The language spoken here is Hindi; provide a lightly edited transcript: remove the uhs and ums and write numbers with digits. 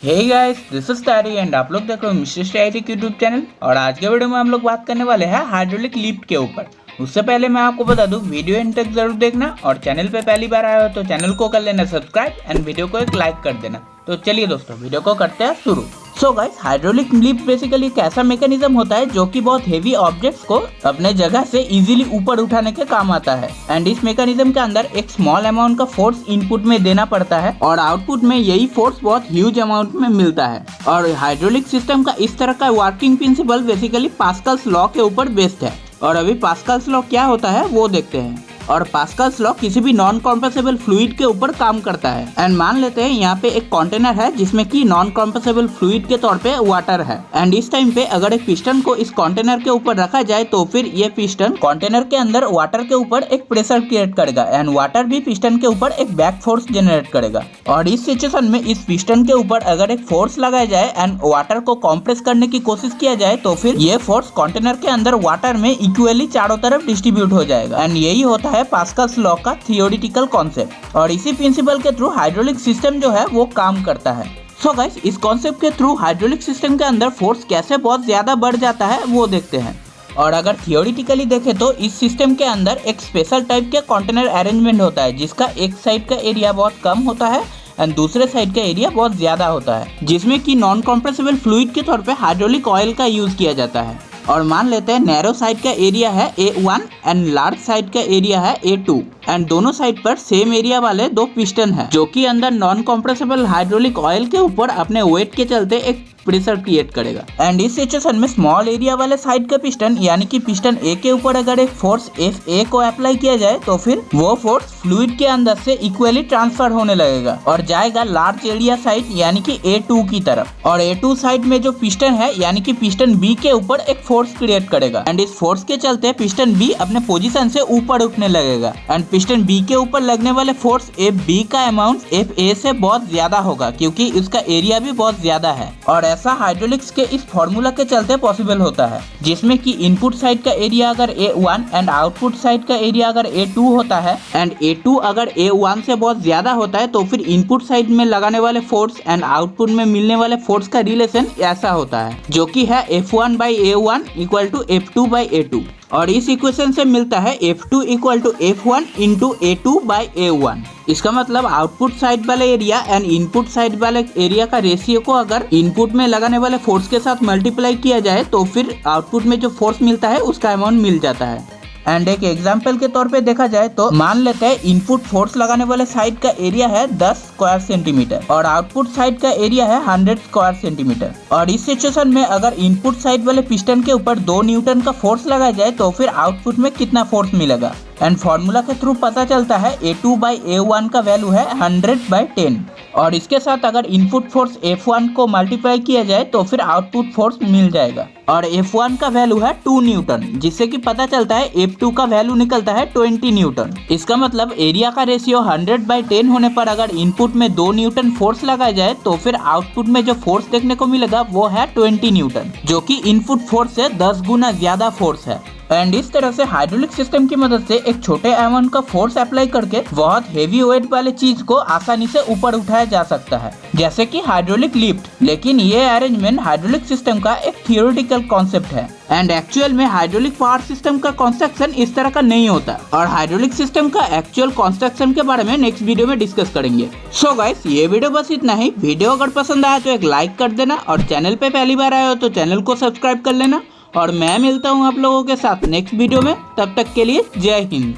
Hey guys, this is Terry and आप लोग देख रहे हो मिस्टर स्टैरी यूट्यूब चैनल। और आज के वीडियो में हम लोग बात करने वाले हैं हाइड्रोलिक लिफ्ट के ऊपर। उससे पहले मैं आपको बता दूं, वीडियो एंड तक जरूर देखना और चैनल पे पहली बार आए हो तो चैनल को कर लेना सब्सक्राइब एंड वीडियो को एक लाइक कर देना। तो चलिए दोस्तों, वीडियो को करते हैं शुरू। So guys, hydraulic lift basically एक ऐसा मैकेनिज्म होता है जो कि बहुत हेवी ऑब्जेक्ट्स को अपने जगह से इजीली ऊपर उठाने के काम आता है। एंड इस मैकेनिज्म के अंदर एक स्मॉल अमाउंट का फोर्स इनपुट में देना पड़ता है और आउटपुट में यही फोर्स बहुत ह्यूज अमाउंट में मिलता है। और हाइड्रोलिक सिस्टम का इस तरह का working principle basically Pascal's law के ऊपर बेस्ड है। और अभी पास्कल्स लॉ क्या होता है वो देखते हैं। और पास्कल्स लॉ किसी भी नॉन कॉम्प्रेसिबल फ्लूइड के ऊपर काम करता है। एंड मान लेते हैं यहाँ पे एक कंटेनर है जिसमें कि नॉन कॉम्प्रेसिबल फ्लूइड के तौर पे वाटर है। एंड इस टाइम पे अगर एक पिस्टन को इस कंटेनर के ऊपर रखा जाए तो फिर ये पिस्टन कंटेनर के अंदर वाटर के ऊपर एक प्रेशर क्रिएट करेगा एंड वाटर भी पिस्टन के ऊपर एक बैक फोर्स जनरेट करेगा। और इस सिचुएशन में इस पिस्टन के ऊपर अगर एक फोर्स लगाया जाए एंड वाटर को कॉम्प्रेस करने की कोशिश किया जाए तो फिर ये फोर्स कंटेनर के अंदर वाटर में इक्वली चारों तरफ डिस्ट्रीब्यूट हो जाएगा। एंड यही होता है पास्कल्स लॉ का थियोरिटिकल कॉन्सेप्ट। और इसी प्रिंसिपल के थ्रू हाइड्रोलिक सिस्टम जो है वो काम करता है। सो गाइस, इस कॉन्सेप्ट के थ्रू हाइड्रोलिक सिस्टम के अंदर फोर्स कैसे बहुत ज्यादा बढ़ जाता है वो देखते हैं। और अगर थियोरिटिकली देखें तो इस सिस्टम के अंदर एक स्पेशल टाइप के कंटेनर अरेंजमेंट होता है जिसका एक साइड का एरिया बहुत कम होता है एंड दूसरे साइड का एरिया बहुत ज्यादा होता है, जिसमें कि नॉन कॉम्प्रेसिबल फ्लूइड के तौर पे हाइड्रोलिक ऑयल का यूज किया जाता है। और मान लेते हैं नैरो साइड का एरिया है A1 एंड लार्ज साइड का एरिया है A2 एंड दोनों साइड पर सेम एरिया वाले दो पिस्टन है जो कि अंदर नॉन कॉम्प्रेसिबल हाइड्रोलिक ऑयल के ऊपर अपने वेट के चलते एक प्रेशर क्रिएट करेगा। एंड इस सिचुएशन में स्मॉल एरिया वाले साइड का पिस्टन यानी कि पिस्टन ए के ऊपर अगर एक फोर्स FA को अप्लाई किया जाए तो फिर वो फोर्स फ्लूइड के अंदर से इक्वली ट्रांसफर होने लगेगा और जाएगा लार्ज एरिया साइड यानी कि A2 की तरफ। और A2 साइड में जो पिस्टन है यानी कि पिस्टन B के ऊपर एक फोर्स क्रिएट करेगा एंड इस फोर्स के चलते पिस्टन B अपने पोजीशन से ऊपर उठने लगेगा एंड पिस्टन B के ऊपर लगने वाले फोर्स FB का अमाउंट FA से बहुत ज्यादा होगा क्योंकि उसका एरिया भी बहुत ज्यादा है। और ऐसा हाइड्रोलिक्स के इस फॉर्मूला के चलते पॉसिबल होता है, जिसमें कि इनपुट साइड का एरिया अगर A1 एंड आउटपुट साइड का एरिया अगर A2 होता है एंड A2 अगर A1 से बहुत ज्यादा होता है तो फिर इनपुट साइड में लगाने वाले फोर्स एंड आउटपुट में मिलने वाले फोर्स का रिलेशन ऐसा होता है जो कि है F1/A1 इक्वल टू F2/A2। और इस इक्वेशन से मिलता है F2 equal to F1 into A2/A1। इसका मतलब आउटपुट साइड वाले एरिया एंड इनपुट साइड वाले एरिया का रेशियो को अगर इनपुट में लगाने वाले फोर्स के साथ मल्टीप्लाई किया जाए तो फिर आउटपुट में जो फोर्स मिलता है उसका अमाउंट मिल जाता है। एंड एक एग्जाम्पल के तौर पे देखा जाए तो मान लेते हैं इनपुट फोर्स लगाने वाले साइड का एरिया है 10 स्क्वायर सेंटीमीटर और आउटपुट साइड का एरिया है 100 स्क्वायर सेंटीमीटर। और इस सिचुएशन में अगर इनपुट साइड वाले पिस्टन के ऊपर 2 न्यूटन का फोर्स लगाया जाए तो फिर आउटपुट में कितना फोर्स मिलेगा। एंड फॉर्मूला के थ्रू पता चलता है A2/A1 का वैल्यू है 100/10। और इसके साथ अगर इनपुट फोर्स F1 को मल्टीप्लाई किया जाए तो फिर आउटपुट फोर्स मिल जाएगा। और F1 का वैल्यू है 2 न्यूटन, जिससे कि पता चलता है F2 का वैल्यू निकलता है 20 न्यूटन। इसका मतलब एरिया का रेशियो 100/10 होने पर अगर इनपुट में 2 न्यूटन फोर्स लगाया जाए तो फिर आउटपुट में जो फोर्स देखने को मिलेगा वो है 20 न्यूटन, जो कि इनपुट फोर्स से 10 गुना ज्यादा फोर्स है। एंड इस तरह से हाइड्रोलिक सिस्टम की मदद से एक छोटे अमाउंट का फोर्स अप्लाई करके बहुत हेवी वेट वाले चीज को आसानी से ऊपर उठाया जा सकता है, जैसे कि हाइड्रोलिक लिफ्ट। लेकिन ये अरेंजमेंट हाइड्रोलिक सिस्टम का एक थियोरिटिकल कॉन्सेप्ट है एंड एक्चुअल में हाइड्रोलिक पावर सिस्टम का कंस्ट्रक्शन इस तरह का नहीं होता। और हाइड्रोलिक सिस्टम का एक्चुअल कंस्ट्रक्शन के बारे में नेक्स्ट वीडियो में डिस्कस करेंगे। सो गाइस, ये वीडियो बस इतना ही। वीडियो अगर पसंद आया तो एक लाइक कर देना और चैनल पे पहली बार आए हो तो चैनल को सब्सक्राइब कर लेना। और मैं मिलता हूँ आप लोगों के साथ नेक्स्ट वीडियो में, तब तक के लिए जय हिंद।